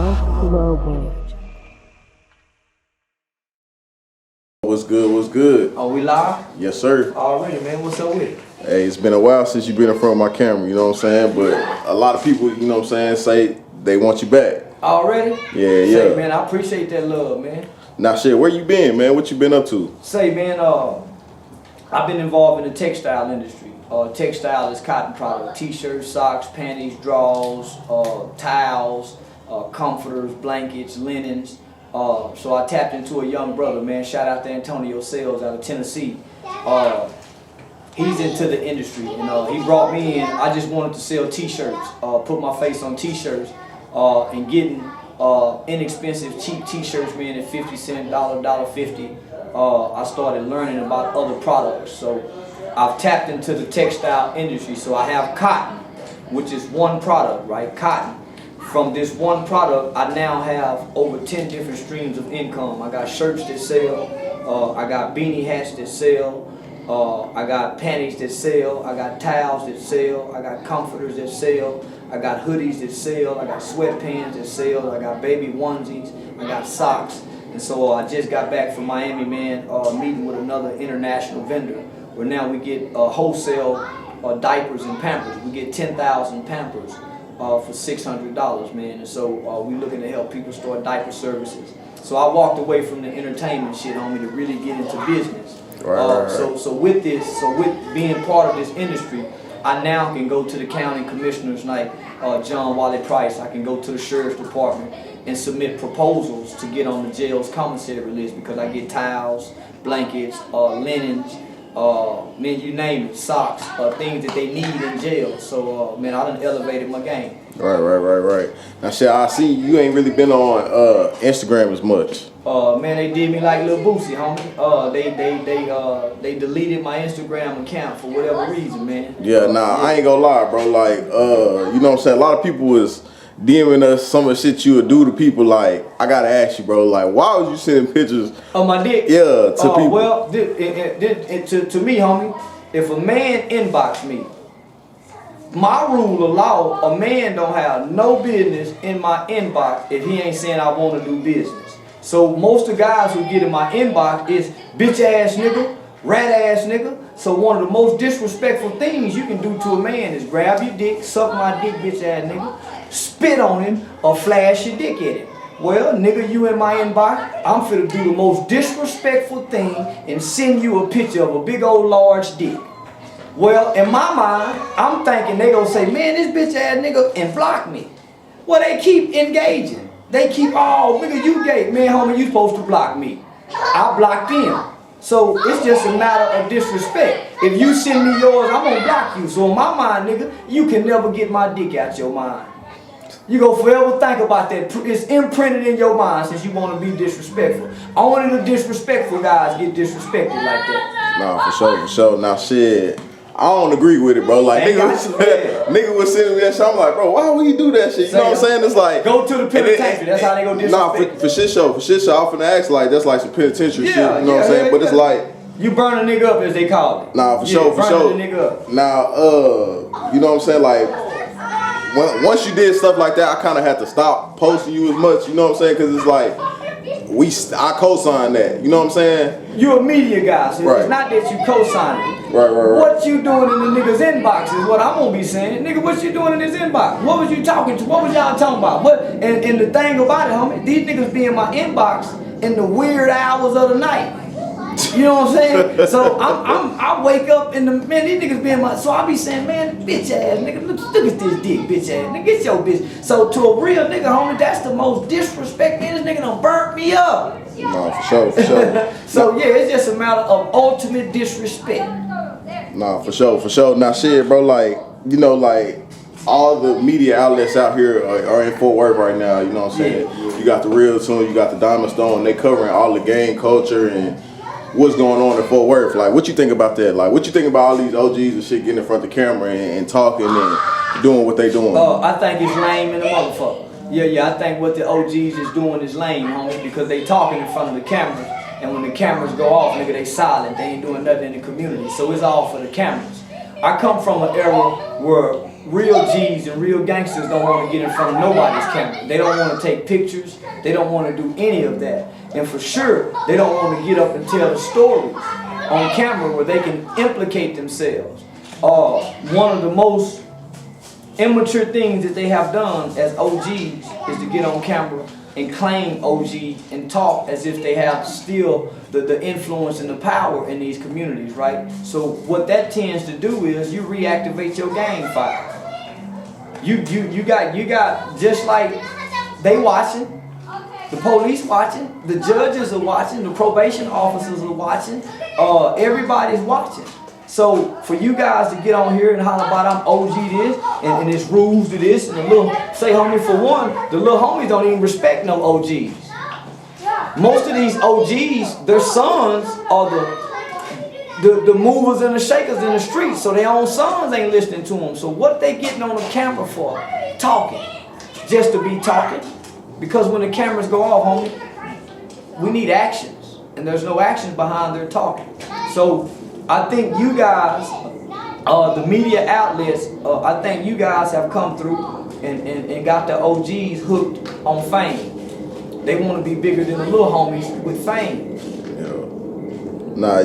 Global. What's good? What's good? Are we live? Yes, sir. Already, man. What's up with it? Hey, it's been a while since you've been in front of my camera, you know what I'm saying? But a lot of people, you know what I'm saying, say they want you back. Already? Yeah, Say, yeah. man, I appreciate that love, man. Now, shit, where you been, man? What you been up to? Say, man, I've been involved in the textile industry. Textile is cotton product. T-shirts, socks, panties, drawers, towels, comforters, blankets, linens. So I tapped into a young brother, man. Shout out to Antonio Sales out of Tennessee. He's into the industry, and he brought me in. I just wanted to sell T-shirts, put my face on T-shirts, and getting inexpensive, cheap T-shirts, man, at 50 cents, $1.50. I started learning about other products. So I've tapped into the textile industry. So I have cotton, which is one product, right? Cotton. From this one product, I now have over 10 different streams of income. I got shirts that sell, I got beanie hats that sell, I got panties that sell, I got towels that sell, I got comforters that sell, I got hoodies that sell, I got sweatpants that sell, I got baby onesies, I got socks. And so I just got back from Miami, man, meeting with another international vendor, where now we get wholesale diapers and Pampers. We get 10,000 Pampers for $600, man. And so we looking to help people start diaper services. So I walked away from the entertainment shit, homie, to really get into business. Right. So with being part of this industry, I now can go to the county commissioners like John Wally Price. I can go to the sheriff's department and submit proposals to get on the jail's commissary list, because I get towels, blankets, linens, man, you name it, socks, things that they need in jail. So, man, I done elevated my game. Right. Now, shit, I see you ain't really been on Instagram as much. Man, they did me like Lil Boosie, homie. They deleted my Instagram account for whatever reason, man. Yeah, I ain't gonna lie, bro. Like, you know what I'm saying? A lot of people was DMing us some of the shit you would do to people. Like, I gotta ask you, bro, like, why was you sending pictures of my dick? Yeah, to people. Well, to me, homie, if a man inbox me, my rule of law, a man don't have no business in my inbox if he ain't saying I want to do business. So most of the guys who get in my inbox is bitch ass nigga, rat ass nigga. So one of the most disrespectful things you can do to a man is grab your dick, suck my dick, bitch ass nigga, spit on him, or flash your dick at him. Well, nigga, you in my inbox, I'm finna do the most disrespectful thing and send you a picture of a big old large dick. Well, in my mind, I'm thinking they gonna say, man, this bitch ass nigga, and block me. Well, they keep engaging. They keep, oh, nigga, you gay. Man, homie, you supposed to block me. I blocked them. So it's just a matter of disrespect. If you send me yours, I'm gonna block you. So in my mind, nigga, you can never get my dick out your mind. You go forever think about that. It's imprinted in your mind since you want to be disrespectful. Only the disrespectful guys get disrespected like that. Nah, for sure. Now, shit, I don't agree with it, bro. Like, nigga was sending me that shit. I'm like, bro, why would he do that shit? You know what I'm saying? It's like, go to the penitentiary. That's how they go disrespect. Nah, for shit show. I'm finna ask, like, that's like some penitentiary shit. You know what I'm saying? But it's like, you burn a nigga up, as they call it. Nah, for sure. Burn a nigga up. Now, you know what I'm saying? Like, once you did stuff like that, I kind of had to stop posting you as much. You know what I'm saying? Because it's like, I co-sign that. You know what I'm saying? You a media guy, so right. It's not that you co-sign it. Right. What you doing in the nigga's inbox is what I'm gonna be saying. Nigga, what you doing in his inbox? What was you talking to? What was y'all talking about? And the thing about it, homie, these niggas be in my inbox in the weird hours of the night. You know what I'm saying? So I wake up in the, man, these niggas be in my, so I be saying, man, bitch ass nigga, look at this dick, bitch ass nigga, get your bitch. So to a real nigga, homie, that's the most disrespect. Man, this nigga done burnt me up. Nah, for sure. So yeah, it's just a matter of ultimate disrespect. Nah, for sure. Now, shit, bro, like, you know, like, all the media outlets out here are in Fort Worth right now, you know what I'm saying? Yeah. You got the Real Tune, you got the Diamond Stone, they covering all the gang culture and what's going on in Fort Worth. Like, what you think about that? Like, what you think about all these OGs and shit getting in front of the camera and talking and doing what they doing? I think it's lame in the motherfucker. Yeah, I think what the OGs is doing is lame, homie, because they talking in front of the cameras, and when the cameras go off, nigga, they silent. They ain't doing nothing in the community, so it's all for the cameras. I come from an era where real G's and real gangsters don't want to get in front of nobody's camera. They don't want to take pictures. They don't want to do any of that. And for sure, they don't want to get up and tell the stories on camera where they can implicate themselves. One of the most immature things that they have done as OGs is to get on camera and claim OG and talk as if they have still the influence and the power in these communities, right? So what that tends to do is you reactivate your gang fire. You got just like they watching, the police watching, the judges are watching, the probation officers are watching, everybody's watching. So for you guys to get on here and holler about I'm OG this and it's rules to this and the little say homie for one, the little homies don't even respect no OGs. Most of these OGs, their sons are the movers and the shakers in the streets, so their own sons ain't listening to them. So what they getting on the camera for? Talking. Just to be talking. Because when the cameras go off, homie, we need actions. And there's no actions behind their talking. So I think you guys, the media outlets, I think you guys have come through and got the OGs hooked on fame. They want to be bigger than the little homies with fame. Yeah. Nah,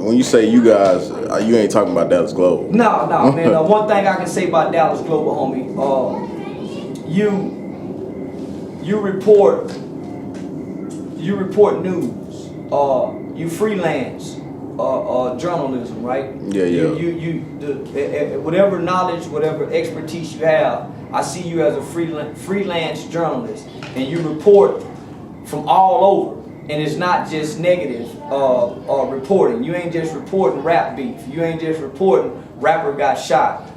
when you say you guys, you ain't talking about Dallas Global. No, man. One thing I can say about Dallas Global, homie, you report news. You freelance journalism, right? Yeah. Whatever knowledge, whatever expertise you have, I see you as a freelance journalist, and you report from all over, and it's not just negative reporting. You ain't just reporting rap beef. You ain't just reporting rapper got shot.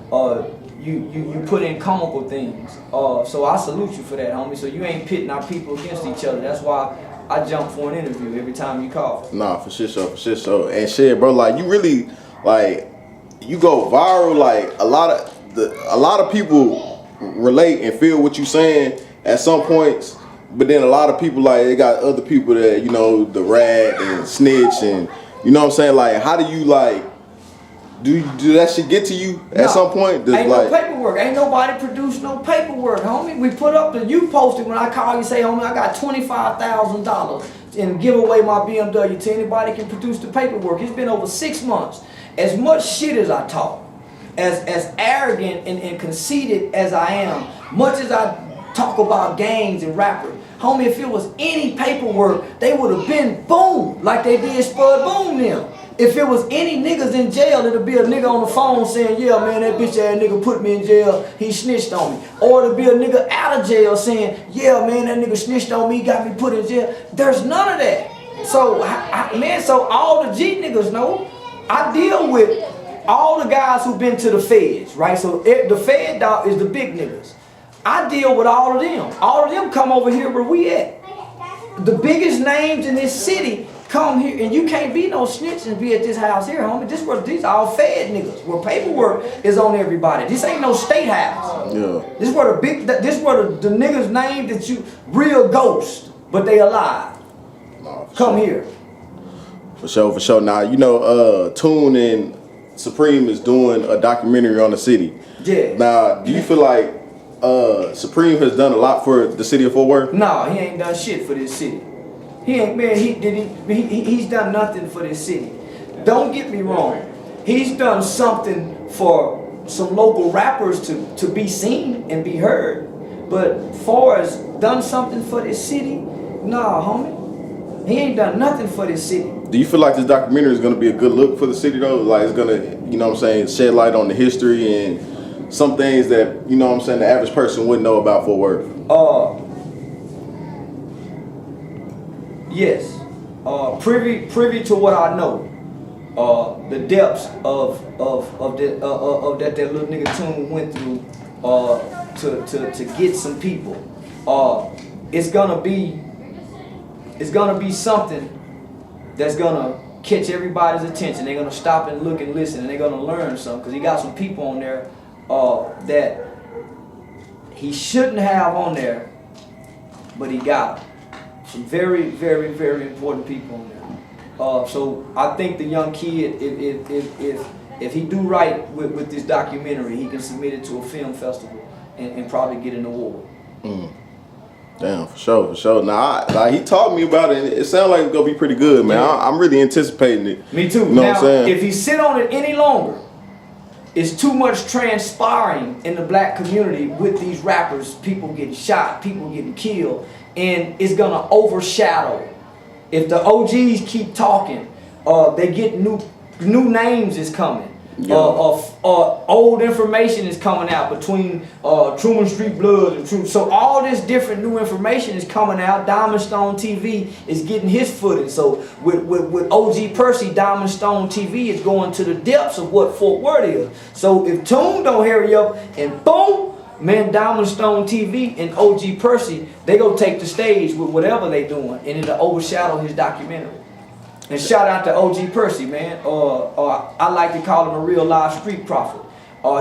You put in comical things. So I salute you for that, homie. So you ain't pitting our people against each other. That's why I jump for an interview every time you call. Nah, for sure. And shit, bro, like you really, like, you go viral. Like a lot of people relate and feel what you saying at some points, but then a lot of people, like, they got other people that, you know, the rat and snitch, and you know what I'm saying. Like, how do you like? Do that shit get to you at some point? Ain't no paperwork. Ain't nobody produced no paperwork, homie. We put up you posted when I call you say, homie, I got $25,000 and give away my BMW to anybody can produce the paperwork. It's been over 6 months. As much shit as I talk, as arrogant and conceited as I am, much as I talk about gangs and rappers, homie, if it was any paperwork, they would have been boom, like they did Spud Boom them. If it was any niggas in jail, it'll be a nigga on the phone saying, yeah, man, that bitch ass nigga put me in jail, he snitched on me. Or it'll be a nigga out of jail saying, yeah, man, that nigga snitched on me, got me put in jail. There's none of that. So, man, so all the G niggas know, I deal with all the guys who've been to the feds, right? So the fed dog is the big niggas. I deal with all of them. All of them come over here where we at. The biggest names in this city come here, and you can't be no snitch and be at this house here, homie. These all fed niggas, where paperwork is on everybody. This ain't no state house. Yeah. This where the niggas name that you real ghost, but they alive. Come here. For sure. Now, you know, Tune and Supreme is doing a documentary on the city. Yeah. Now, do you feel like Supreme has done a lot for the city of Fort Worth? No, he ain't done shit for this city. He ain't, man, he's done nothing for this city. Don't get me wrong. He's done something for some local rappers to be seen and be heard. But far as done something for this city, nah, homie. He ain't done nothing for this city. Do you feel like this documentary is going to be a good look for the city, though? Like, it's going to, you know what I'm saying, shed light on the history and some things that, you know what I'm saying, the average person wouldn't know about Fort Worth? Yes. Privy to what I know. The depths of that little nigga Tune went through to get some people. It's gonna be something that's gonna catch everybody's attention. They're gonna stop and look and listen, and they're gonna learn something, because he got some people on there that he shouldn't have on there, but he got them. Some very, very, very important people on there. So I think the young kid, if if he do right with this documentary, he can submit it to a film festival and probably get an award. Damn, for sure. Now, like he talked to me about it. It sounds like it's gonna be pretty good, man. Yeah. I'm really anticipating it. Me too. You know now, what I'm saying? if he sit on it any longer, it's too much transpiring in the black community with these rappers. People getting shot, people getting killed, and it's gonna overshadow. If the OGs keep talking, they get new names is coming. Yeah. Old information is coming out between Truman Street Bloods and Truman. So all this different new information is coming out. Diamond Stone TV is getting his footage. So with OG Percy, Diamond Stone TV is going to the depths of what Fort Worth is. So if Toon don't hurry up and boom, man, Diamond Stone TV and OG Percy, they go take the stage with whatever they doing, and it'll overshadow his documentary. And shout out to OG Percy, man. I like to call him a real live street prophet.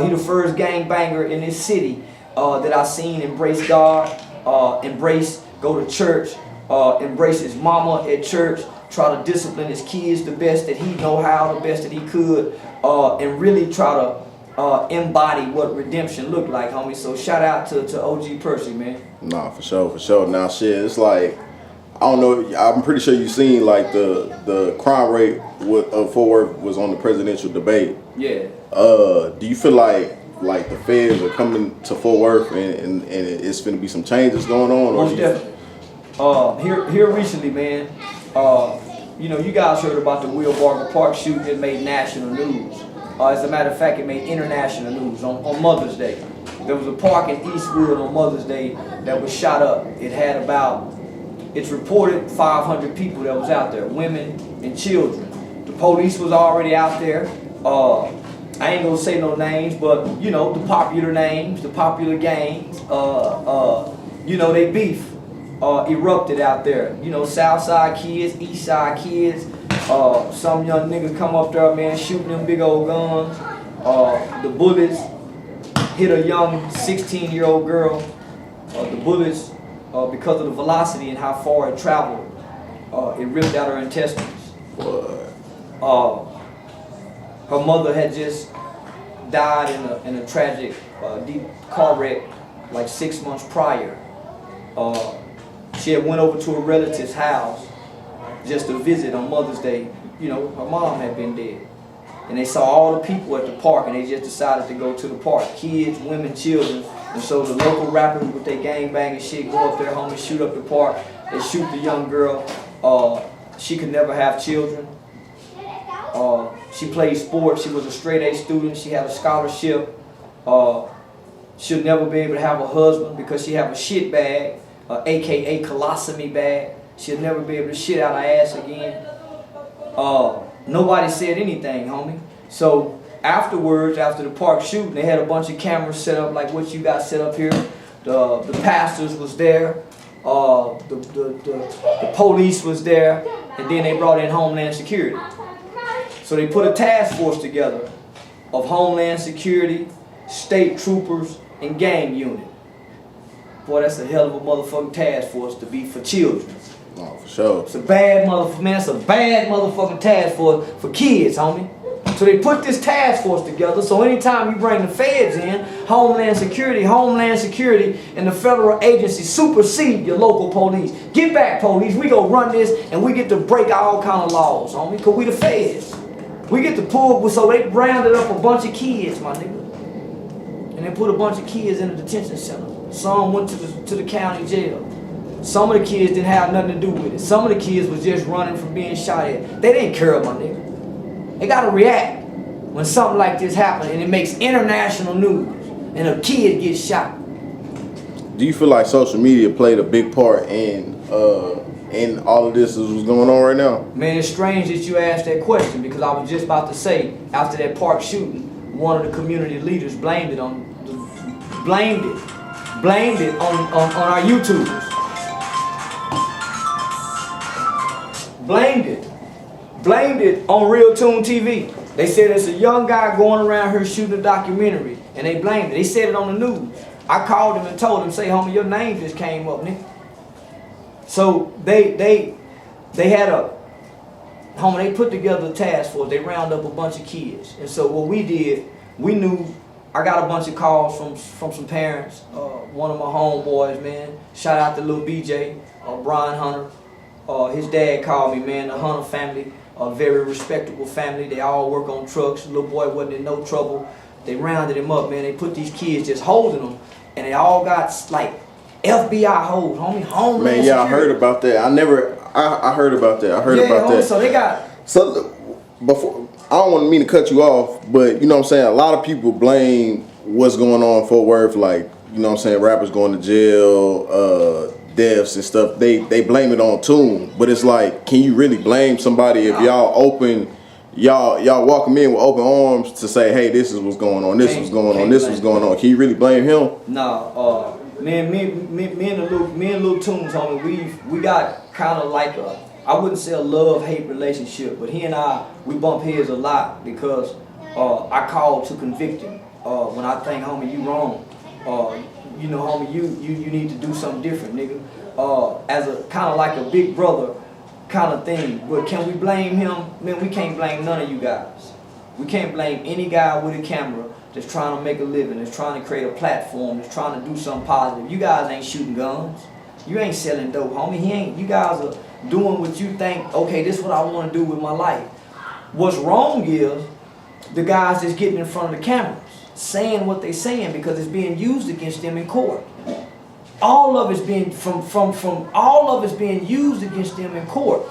He the first gangbanger in this city that I seen embrace God, go to church, embrace his mama at church, try to discipline his kids the best that he know how, the best that he could, and really try to embody what redemption looked like, homie. So shout out to OG Percy, man. Nah, for sure. Now, shit, it's like, I don't know. I'm pretty sure you've seen like the crime rate of Fort Worth was on the presidential debate. Yeah. Do you feel like the feds are coming to Fort Worth and it's finna be some changes going on? Most definitely. Here recently, man. You know, you guys heard about the Will Barker Park shooting that made national news. As a matter of fact, it made international news on Mother's Day. There was a park in Eastwood on Mother's Day that was shot up. It had about, it's reported 500 people that was out there, women and children. The police was already out there. I ain't gonna say no names, but you know, the popular names, the popular gangs, you know, they beef erupted out there. You know, South Side kids, East Side kids, some young niggas come up there, man, shooting them big old guns. The bullets hit a young 16-year-old girl. The bullets, because of the velocity and how far it traveled, it ripped out her intestines. Her mother had just died in a tragic deep car wreck like 6 months prior. She had went over to a relative's house just to visit on Mother's Day. You know, her mom had been dead. And they saw all the people at the park and they just decided to go to the park. Kids, women, children. And so the local rappers with their gangbanging shit go up there, homie, shoot up the park. They shoot the young girl. She could never have children. She played sports. She was a straight A student. She had a scholarship. She'll never be able to have a husband because she have a shit bag, aka colostomy bag. She'll never be able to shit out her ass again. Nobody said anything, homie. So afterwards, after the park shooting, they had a bunch of cameras set up like what you got set up here. The pastors was there. The police was there. And then they brought in Homeland Security. So they put a task force together of Homeland Security, state troopers, and gang unit. Boy, that's a hell of a motherfucking task force to be for children. Oh, for sure. It's a bad motherfucker, man. It's a bad motherfucking task force for kids, homie. So they put this task force together. So anytime you bring the feds in, Homeland Security, and the federal agency supersede your local police. Get back, police. We go run this, and we get to break all kind of laws, homie. Because we the feds. We get to pull. So they rounded up a bunch of kids, my nigga, and they put a bunch of kids in a detention center. Some went to the county jail. Some of the kids didn't have nothing to do with it. Some of the kids was just running from being shot at. They didn't care, my nigga. They gotta react when something like this happens and it makes international news and a kid gets shot. Do you feel like social media played a big part in all of this that was going on right now? Man, it's strange that you asked that question because I was just about to say after that park shooting, one of the community leaders blamed it on our YouTubers. Blamed it on Real Tune TV. They said it's a young guy going around here shooting a documentary, and they blamed it. They said it on the news. I called him and told him, say, homie, your name just came up, nigga. So they had homie, they put together a task force. They round up a bunch of kids. And so what we did, we knew, I got a bunch of calls from some parents. One of my homeboys, man, shout out to little BJ, Brian Hunter. His dad called me, man, the Hunter family, a very respectable family. They all work on trucks. Little boy wasn't in no trouble. They rounded him up, man. They put these kids just holding them, and they all got like FBI holds, homie, homeland Man, yeah, I heard about that. I heard about that. I heard about that. So they got. So before, I don't want me to cut you off, but you know what I'm saying. A lot of people blame what's going on in Fort Worth, like you know what I'm saying, rappers going to jail, deaths and stuff. They blame it on Tune, but it's like, can you really blame somebody if y'all walk them in with open arms to say, hey, this is what's going on, this was going on, this was going on? Can you really blame him? Nah, me and Lil Tunes, homie, we got kind of like I wouldn't say a love-hate relationship, but he and we bump heads a lot because I call to convict him. When I think, homie, you wrong. You know, homie, you need to do something different, nigga. As a kind of like a big brother kind of thing. But can we blame him? Man, we can't blame none of you guys. We can't blame any guy with a camera that's trying to make a living, that's trying to create a platform, that's trying to do something positive. You guys ain't shooting guns. You ain't selling dope, homie. You guys are doing what you think, okay, this is what I want to do with my life. What's wrong is the guys that's getting in front of the cameras, saying what they saying because it's being used against them in court. All of it's being all of it's being used against them in court.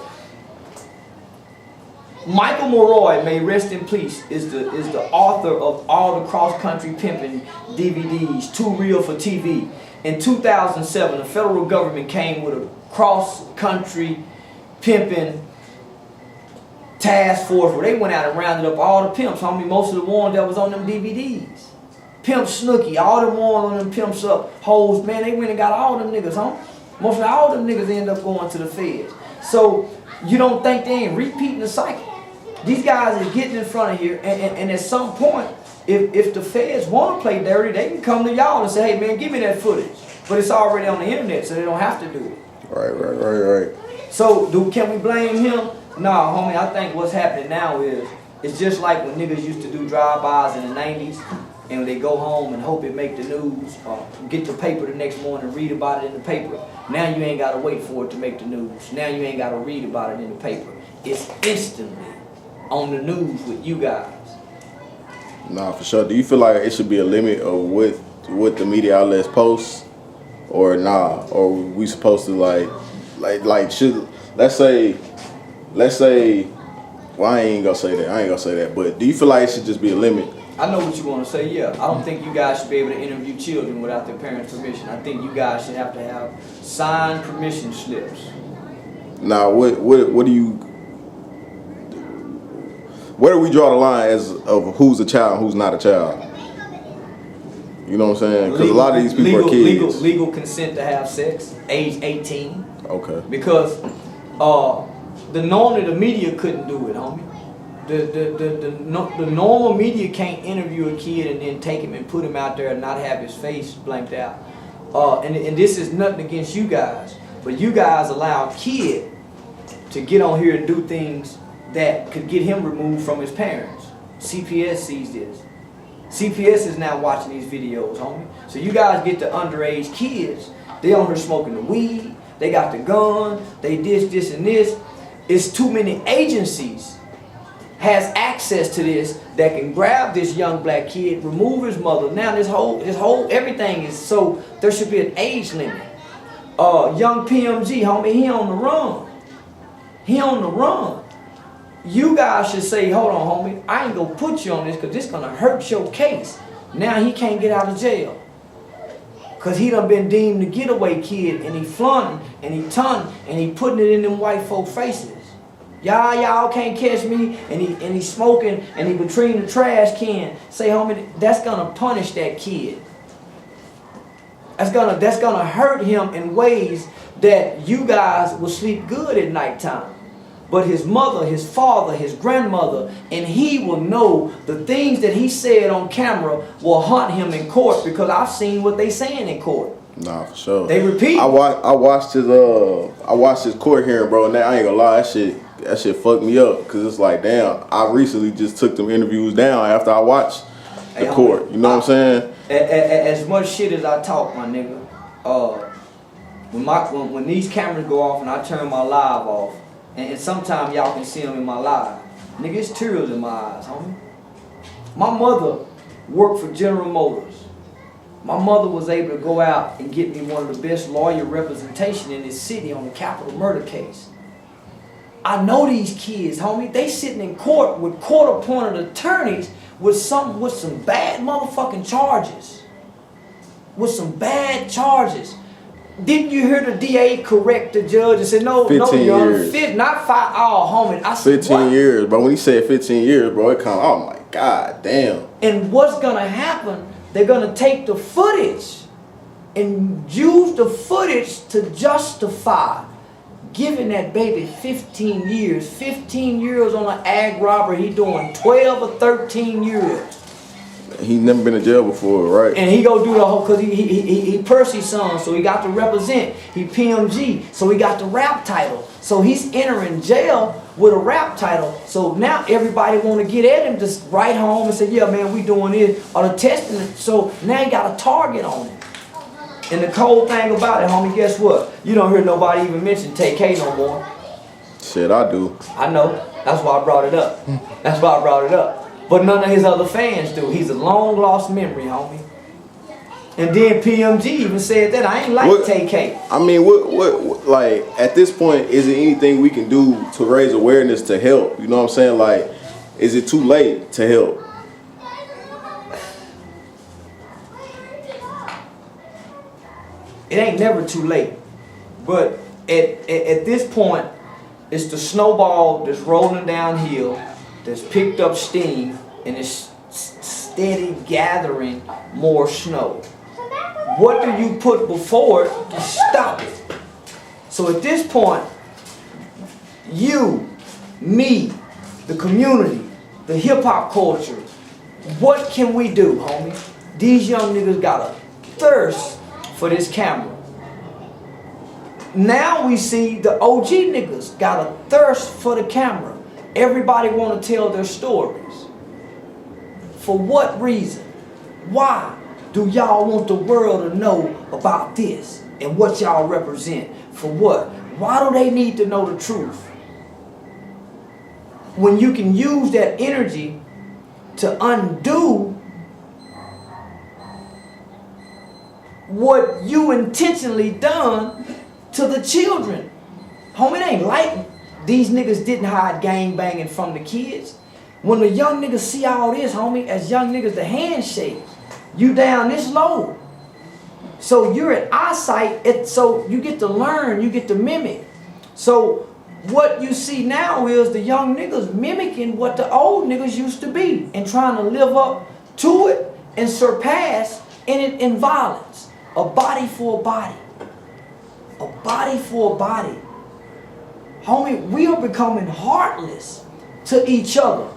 Michael Morroy, may rest in peace, is the author of all the cross-country pimping DVDs, Too Real for TV. In 2007, the federal government came with a cross-country pimping task force where they went out and rounded up all the pimps. How many? Most of the ones that was on them DVDs. Pimp Snooky, all them ones on them pimps up, hoes, man, they went and got all them niggas, huh? Most of all them niggas end up going to the feds. So you don't think they ain't repeating the cycle? These guys are getting in front of here, and at some point, if the feds want to play dirty, they can come to y'all and say, hey man, give me that footage. But it's already on the internet, so they don't have to do it. Right. So can we blame him? Nah, homie, I think what's happening now is, it's just like when niggas used to do drive-bys in the 90s, and they go home and hope it make the news, or get the paper the next morning and read about it in the paper. Now you ain't got to wait for it to make the news. Now you ain't got to read about it in the paper. It's instantly on the news with you guys. Nah, for sure. Do you feel like it should be a limit of what the media outlets post, or nah? Or we supposed to like should let's say, well, I ain't gonna say that. But do you feel like it should just be a limit? I know what you want to say, yeah. I don't think you guys should be able to interview children without their parents' permission. I think you guys should have to have signed permission slips. Now, what do you, where do we draw the line as of who's a child and who's not a child? You know what I'm saying? Because a lot of these people are kids. Legal consent to have sex, age 18. Okay. Because normally the media couldn't do it, homie. The normal media can't interview a kid and then take him and put him out there and not have his face blanked out. And this is nothing against you guys, but you guys allow a kid to get on here and do things that could get him removed from his parents. CPS sees this. CPS is now watching these videos, homie. So you guys get the underage kids, they on here smoking the weed, they got the gun, they this and this. It's too many agencies has access to this that can grab this young black kid, remove his mother. Now this whole everything is, so there should be an age limit. Young PMG, homie, he on the run. He on the run. You guys should say, hold on, homie, I ain't gonna put you on this because this gonna hurt your case. Now he can't get out of jail. Cause he done been deemed the getaway kid, and he flaunting and he taunting and he putting it in them white folk faces. Y'all can't catch me, and he smoking and he between the trash can. Say, homie, that's gonna punish that kid. That's gonna hurt him in ways that you guys will sleep good at nighttime. But his mother, his father, his grandmother, and he will know the things that he said on camera will haunt him in court, because I've seen what they saying in court. Nah, for sure. They repeat. I watched his court hearing, bro, and I ain't gonna lie, that shit that shit fucked me up because it's like, damn, I recently just took them interviews down after I watched the court. You know what I'm saying? As much shit as I talk, my nigga, when these cameras go off and I turn my live off, and sometimes y'all can see them in my live, nigga, it's tears in my eyes, homie. My mother worked for General Motors. My mother was able to go out and get me one of the best lawyer representation in this city on the capital murder case. I know these kids, homie. They sitting in court with court-appointed attorneys with some bad motherfucking charges. With some bad charges. Didn't you hear the DA correct the judge and say, no, Your Honor, not 5, oh, homie. I said, 15 what? years, bro. When he said 15 years, bro, it come, oh my God, damn. And what's gonna happen? They're gonna take the footage and use the footage to justify giving that baby 15 years. 15 years on an ag robbery. He doing 12 or 13 years. He never been in jail before, right? And he go do the whole, cause he Percy's son, so he got to represent. He PMG, so he got the rap title. So he's entering jail with a rap title. So now everybody want to get at him, just write home and say, yeah, man, we doing this, or the testing it. So now he got a target on him. And the cold thing about it, homie, guess what? You don't hear nobody even mention TK no more. Shit, I do. I know. That's why I brought it up. That's why I brought it up. But none of his other fans do. He's a long lost memory, homie. And then PMG even said that I ain't like TK. I mean, what, like, at this point, is there anything we can do to raise awareness to help? You know what I'm saying? Like, is it too late to help? It ain't never too late. But at this point, it's the snowball that's rolling downhill, that's picked up steam, and it's steady gathering more snow. What do you put before it to stop it? So at this point, you, me, the community, the hip-hop culture, what can we do, homie? These young niggas got a thirst for this camera. Now we see the OG niggas got a thirst for the camera. Everybody want to tell their stories. For what reason? Why do y'all want the world to know about this and what y'all represent? For what? Why do they need to know the truth? When you can use that energy to undo what you intentionally done to the children. Homie, it ain't like these niggas didn't hide gang banging from the kids. When the young niggas see all this, homie, as young niggas, the handshake, you down this low. So you're at eyesight, so you get to learn, you get to mimic. So what you see now is the young niggas mimicking what the old niggas used to be and trying to live up to it and surpass in violence. A body for a body. A body for a body. Homie, we are becoming heartless to each other.